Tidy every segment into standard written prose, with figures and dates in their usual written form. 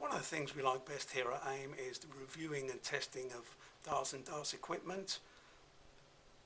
One of the things we like best here at AIM is the reviewing and testing of darts and darts equipment.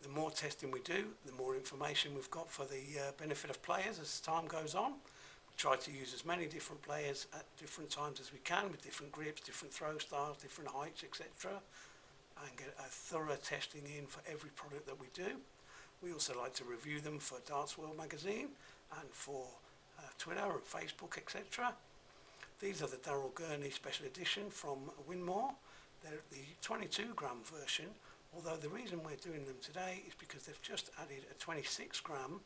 The more testing we do, the more information we've got for the benefit of players as time goes on. We try to use as many different players at different times as we can, with different grips, different throw styles, different heights, etc., and get a thorough testing in for every product that we do. We also like to review them for Darts World magazine and for Twitter and Facebook, etc. These are the Daryl Gurney Special Edition from Winmau. They're the 22 gram version, although the reason we're doing them today is because they've just added a 26 gram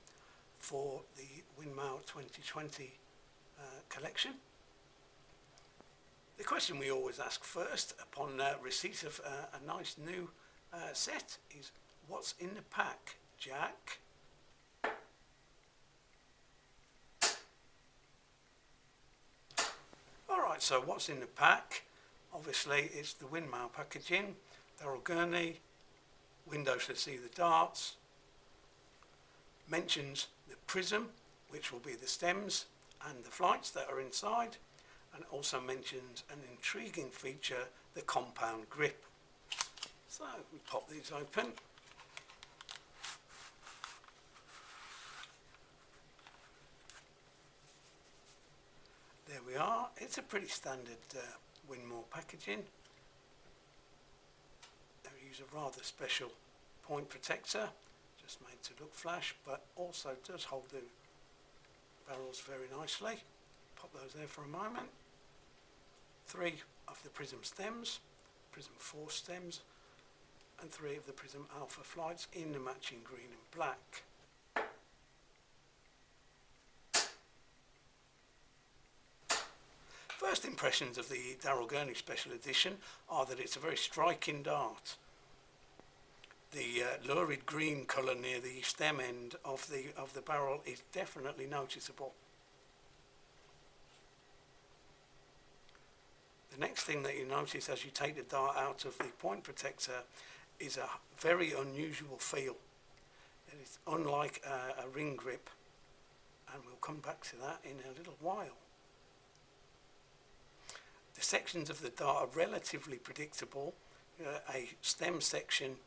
for the Winmau 2020 collection. The question we always ask first upon receipt of a nice new set is, what's in the pack, Jack? Alright, so what's in the pack? Obviously it's the Winmau packaging, Daryl Gurney, windows to see the darts, mentions the prism, which will be the stems and the flights that are inside, and also mentions an intriguing feature, the compound grip. So we pop these open. There we are. It's a pretty standard Winmau packaging. They use a rather special point protector, just made to look flash, but also does hold the barrels very nicely. Pop those there for a moment. 3 of the Prism stems, Prism 4 stems, and 3 of the Prism Alpha flights in the matching green and black. First impressions of the Daryl Gurney Special Edition are that it's a very striking dart. The lurid green colour near the stem end of the barrel is definitely noticeable. The next thing that you notice as you take the dart out of the point protector is a very unusual feel. It is unlike a ring grip, and we'll come back to that in a little while. The sections of the dart are relatively predictable. A stem section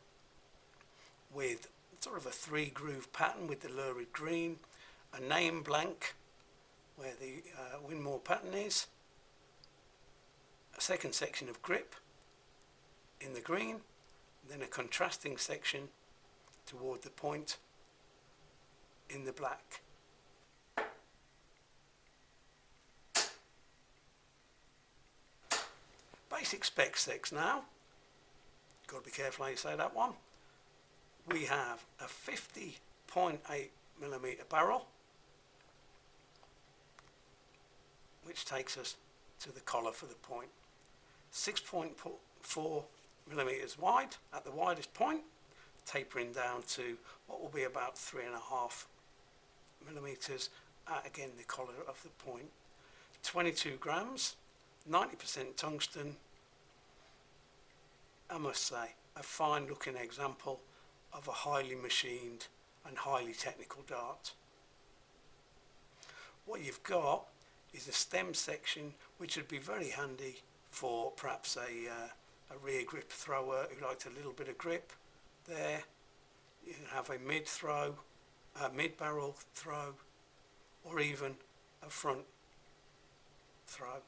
with sort of a 3-groove pattern with the lurid green, a name blank where the Winmau pattern is, a second section of grip in the green, then a contrasting section toward the point in the black. Basic specs now. Got to be careful how you say that one. We have a 50.8mm barrel, which takes us to the collar for the point. 6.4mm wide at the widest point, tapering down to what will be about 3.5mm at, again, the collar of the point. 22 grams, 90% tungsten. I must say, a fine looking example of a highly machined and highly technical dart. What you've got is a stem section which would be very handy for perhaps a rear grip thrower who liked a little bit of grip there. You can have a mid-barrel throw, or even a front throw.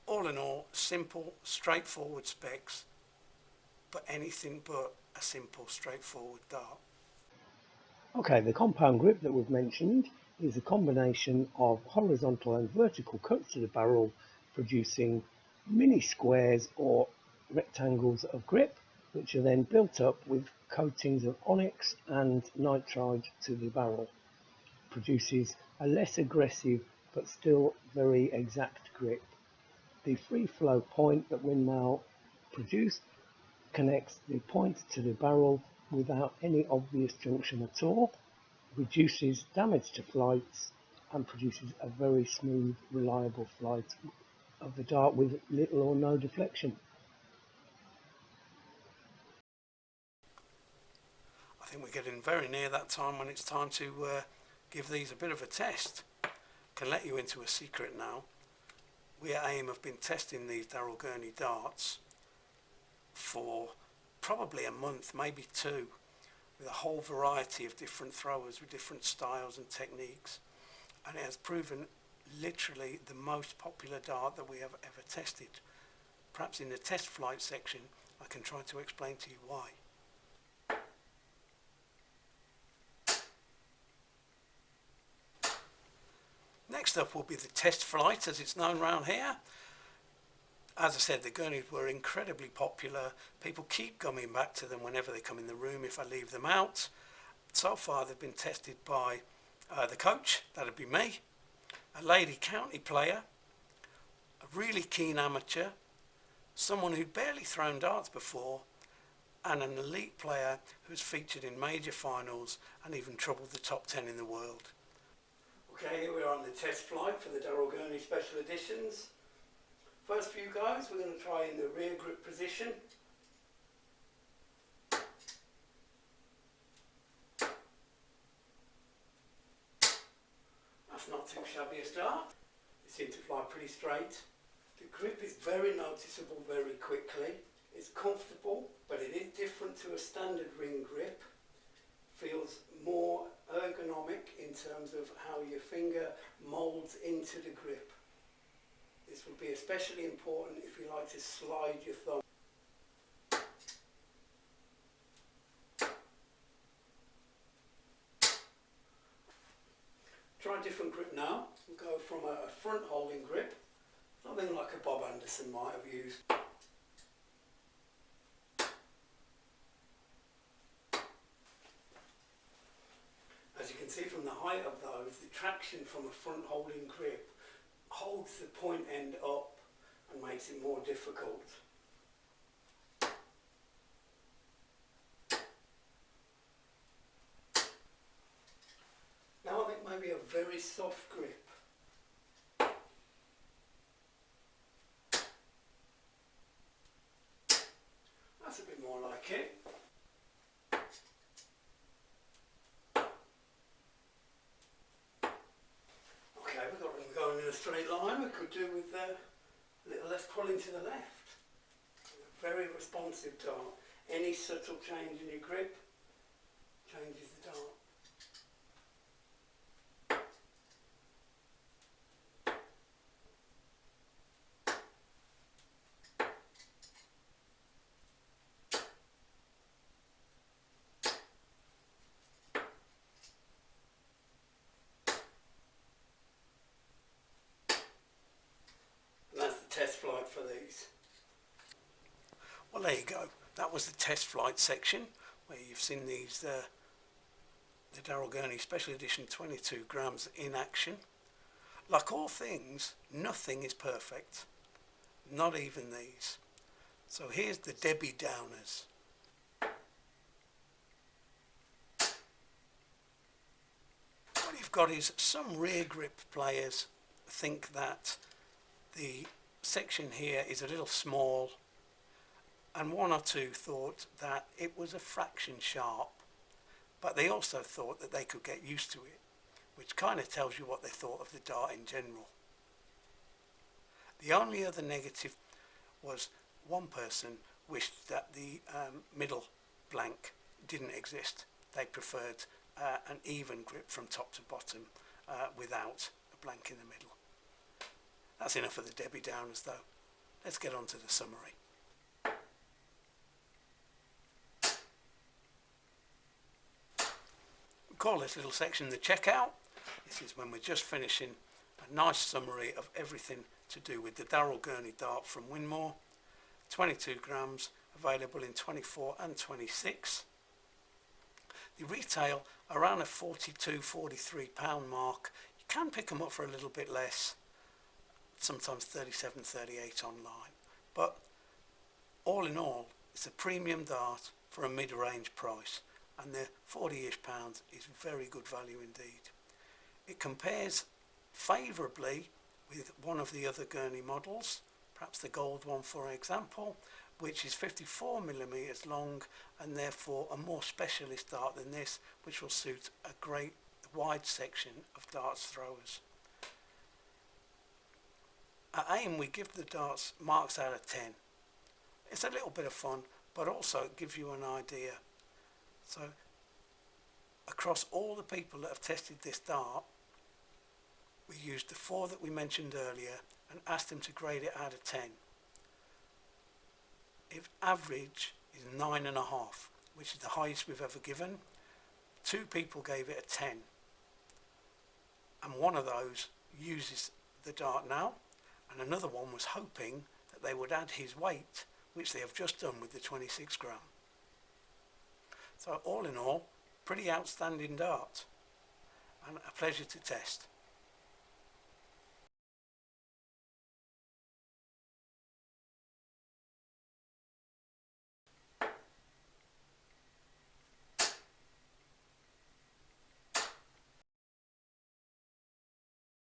All in all, simple, straightforward specs, but anything but a simple, straightforward dart. Okay, the compound grip that we've mentioned is a combination of horizontal and vertical cuts to the barrel, producing mini squares or rectangles of grip, which are then built up with coatings of onyx and nitride to the barrel. Produces a less aggressive but still very exact grip. The free flow point that Winmau produced connects the point to the barrel without any obvious junction at all, reduces damage to flights, and produces a very smooth, reliable flight of the dart with little or no deflection. I think we're getting very near that time when it's time to give these a bit of a test. Can let you into a secret now. we at AIM have been testing these Daryl Gurney darts for probably a month, maybe two, with a whole variety of different throwers with different styles and techniques, and it has proven literally the most popular dart that we have ever tested. Perhaps in the test flight section I can try to explain to you why. Next up will be the test flight, as it's known around here. As I said, the Gurneys were incredibly popular. People keep coming back to them whenever they come in the room if I leave them out. So far they've been tested by the coach, that'd be me, a lady county player, a really keen amateur, someone who'd barely thrown darts before, and an elite player who's featured in major finals and even troubled the top 10 in the world. Okay, here we are on the test flight for the Daryl Gurney Special Editions. First few guys, we're going to try in the rear grip position. That's not too shabby a start. They seem to fly pretty straight. The grip is very noticeable very quickly. It's comfortable, but it is different to a standard ring grip. Feels more ergonomic in terms of how your finger moulds into the grip. This will be especially important if you like to slide your thumb. Try a different grip now. We'll go from a front holding grip, something like a Bob Anderson might have used. As you can see from the height of those, the traction from a front holding grip holds the point end up and makes it more difficult. Now I think maybe a very soft grip. That's a bit more like it. Okay, we've got them going in a straight line. We could do with a little less pulling to the left. A very responsive dart. Any subtle change in your grip changes the dart. Test flight for these. Well, there you go. That was the test flight section where you've seen these the Daryl Gurney Special Edition 22 grams in action. Like all things, nothing is perfect, not even these. So here's the Debbie Downers. What you've got is some rear grip players think that the section here is a little small, and one or two thought that it was a fraction sharp, but they also thought that they could get used to it, which kind of tells you what they thought of the dart in general. The only other negative was one person wished that the middle blank didn't exist. They preferred an even grip from top to bottom without a blank in the middle. That's enough of the Debbie Downers though. Let's get on to the summary. We call this little section the checkout. This is when we're just finishing a nice summary of everything to do with the Daryl Gurney dart from Winmau. 22 grams, available in 24 and 26. They retail around a £42–43 mark. You can pick them up for a little bit less, sometimes 37–38 online, but all in all it's a premium dart for a mid-range price, and the £40-ish is very good value indeed. It compares favourably with one of the other Gurney models, perhaps the gold one for example, which is 54mm long and therefore a more specialist dart than this, which will suit a great wide section of darts throwers. At AIM we give the darts marks out of 10. It's a little bit of fun, but also it gives you an idea. So across all the people that have tested this dart, we used the 4 that we mentioned earlier and asked them to grade it out of 10. Its average is 9.5, which is the highest we've ever given. 2 people gave it a 10, and one of those uses the dart now, and another one was hoping that they would add his weight, which they have just done with the 26 gram. So all in all, pretty outstanding dart and a pleasure to test.